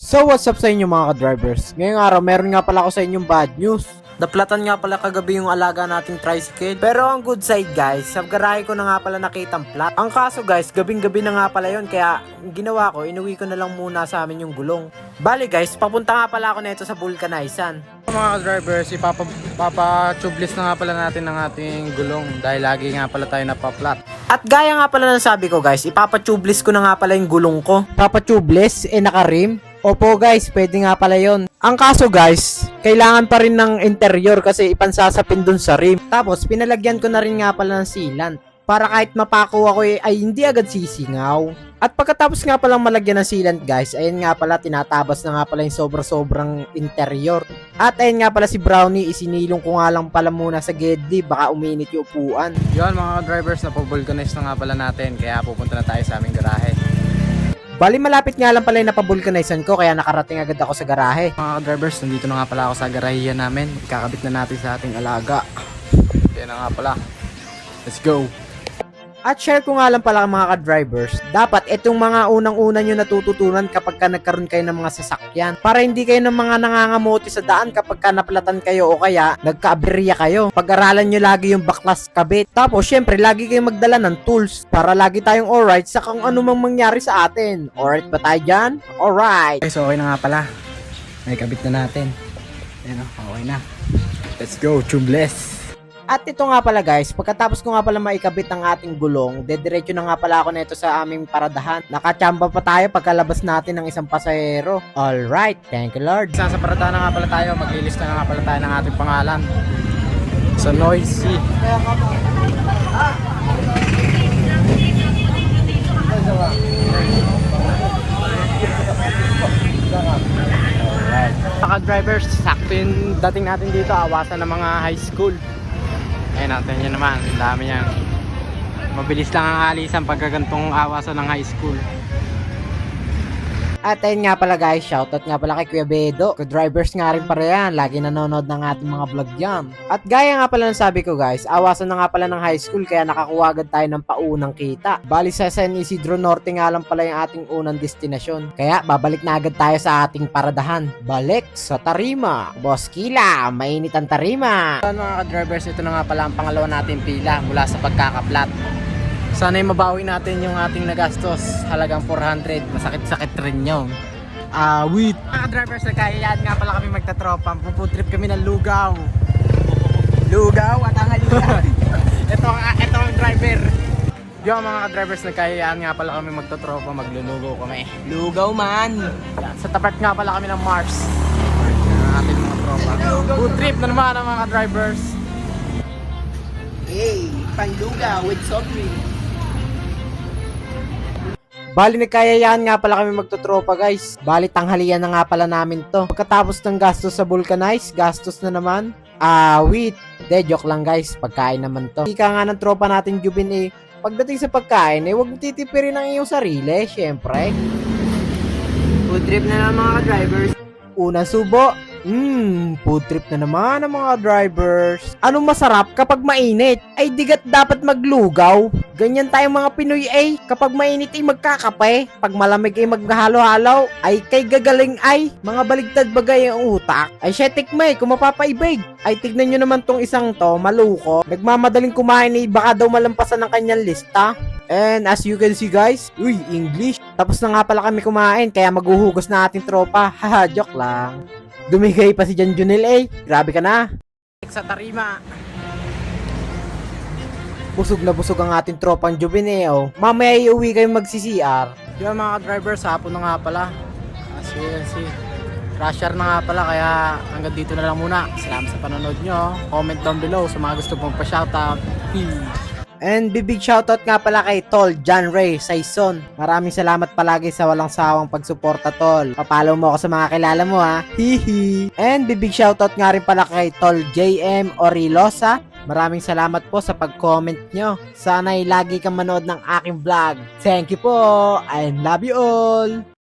So what's up sa inyo mga ka-drivers? Ngayong araw meron nga pala ako sa inyong bad news. Naplatan nga pala kagabi yung alaga nating tricycle. Pero ang good side guys, sa garahe ko na nga pala nakitang plat. Ang kaso guys, gabing-gabi na nga pala yon, kaya ginawa ko, inuwi ko na lang muna sa amin yung gulong. Bali guys, papunta nga pala ako nito sa vulcanizan. Mga ka-drivers, ipapa-tubeless na nga pala natin ang ating gulong dahil lagi nga pala tayo napaplat. At gaya nga pala ng sabi ko guys, ipapa-tubeless ko na nga pala yung gulong ko. Papa-tubeless? Naka-rim? Opo guys, pwede nga pala yon. Ang kaso guys, kailangan pa rin ng interior kasi ipansasapin dun sa rim. Tapos pinalagyan ko na rin nga pala ng sealant para kahit mapako ako ay hindi agad sisingaw. At pagkatapos nga palang malagyan ng sealant guys, ayun nga pala tinatabas na nga pala yung sobrang interior. At ayun nga pala si Brownie, isinilong ko nga lang pala muna sa Gedli, baka uminit yung upuan. Yun mga drivers, napavulcanize na nga pala natin kaya pupunta na tayo sa aming garahe. Bali malapit nga lang pala yung napavulcanizan ko kaya nakarating agad ako sa garahe. Mga drivers, nandito na nga pala ako sa garahiyan namin. Ikakabit na natin sa ating alaga. Yan na nga pala. Let's go! At share ko nga lang pala mga ka-drivers, dapat itong mga unang-una nyo natututunan kapag ka nagkaroon kayo ng mga sasakyan. Para hindi kayo ng mga nangangamote sa daan kapag ka naplatan kayo o kaya nagkaaberya kayo. Pag-aralan nyo lagi yung baklas kabit. Tapos syempre lagi kayong magdala ng tools para lagi tayong alright sa kung ano mang mangyari sa atin. Alright ba tayo dyan? Alright! Okay, so okay na nga pala. May kabit na natin. Ayan o, okay na. Let's go, tubeless! At ito nga pala guys, pagkatapos ko nga pala maikabit ang ating gulong, dediretso na nga pala ako nito sa aming paradahan. Nakachamba pa tayo pagkalabas natin ng isang pasahero. Alright, thank you Lord. Sa paradahan na nga pala tayo, maglilista na nga pala tayo ng ating pangalan. So noisy. Alright. Mga drivers, sakto yung dating natin dito, awasan ng mga high school. Ayun natin yun naman, dami yan. Mabilis lang ang alisan pagkagantong awasan ng high school. At ayun nga pala guys, shoutout nga pala kay Kuya Bedo. Drivers nga rin para yan, lagi nanonood ng ating mga vlog yan. At gaya nga pala ng sabi ko guys, awasan na nga pala ng high school kaya nakakuha agad tayo ng paunang kita. Bali sa San Isidro Norte nga lang pala yung ating unang destinasyon. Kaya babalik na agad tayo sa ating paradahan. Balik sa Tarima. Boss Kila, mainit ang Tarima. So mga ka-drivers, ito na nga pala ang pangalawa natin pila mula sa pagkakaplat. Sana'y mabawi natin yung ating nagastos. Halagang 400. Masakit-sakit rin yun. Wait. Mga drivers, nagkayayaan nga pala kami magtatropa. Puputrip kami ng Lugaw. Lugaw at ang halian. ito ang driver. Yung mga drivers, nagkayayaan nga pala kami magtatropa. Maglulugaw kami. Lugaw man. Sa tapat nga pala kami ng Mars. Ang ating mga tropa. Food trip na naman ang mga drivers. Hey, panlugaw with soft drink. Bali nagkayayaan nga pala kami magtutropa guys. Bali tanghalian na nga pala namin to. Pagkatapos ng gastos sa vulcanize, gastos na naman. Wait. Joke lang guys. Pagkain naman to. Ika nga ng tropa natin Jubin pagdating sa pagkain huwag mo titipirin ang iyong sarili. Syempre. Food trip na lang mga drivers. Unang subo. Food trip na naman ang mga drivers. Anong masarap kapag mainit? Ay digat dapat maglugaw. Ganyan tayong mga Pinoy kapag mainit ay magkakape. Pag malamig ay maghalo-halo. Ay kay gagaling ay. Mga baligtad bagay ang utak. Ay siya tikmay kung mapapaibig. Ay tignan nyo naman tong isang to, maluko. Nagmamadaling kumain baka daw malampasan ng kanyang lista. And as you can see guys, English. Tapos na nga pala kami kumain kaya maghuhugos na ating tropa. Haha, joke lang. Dumigay pa si Jan Junel Grabe ka na. Sa Tarima. Busog na busog ang ating tropang Jubin Mamaya iuwi kayong mag-CCR. Yung mga drivers, hapon na nga pala. As you can see. Crasher na nga pala kaya hanggang dito na lang muna. Salamat sa panonood nyo. Comment down below sa mga gusto pong pa-shoutout. Peace. And big shoutout nga pala kay Tol John Ray Saison. Maraming salamat palagi sa walang sawang pagsuporta Tol. Papalo mo ako sa mga kilala mo ha. Hihi. And big shoutout nga rin pala kay Tol JM Orilosa. Maraming salamat po sa pag-comment nyo. Sana'y lagi kang manood ng aking vlog. Thank you po. I love you all.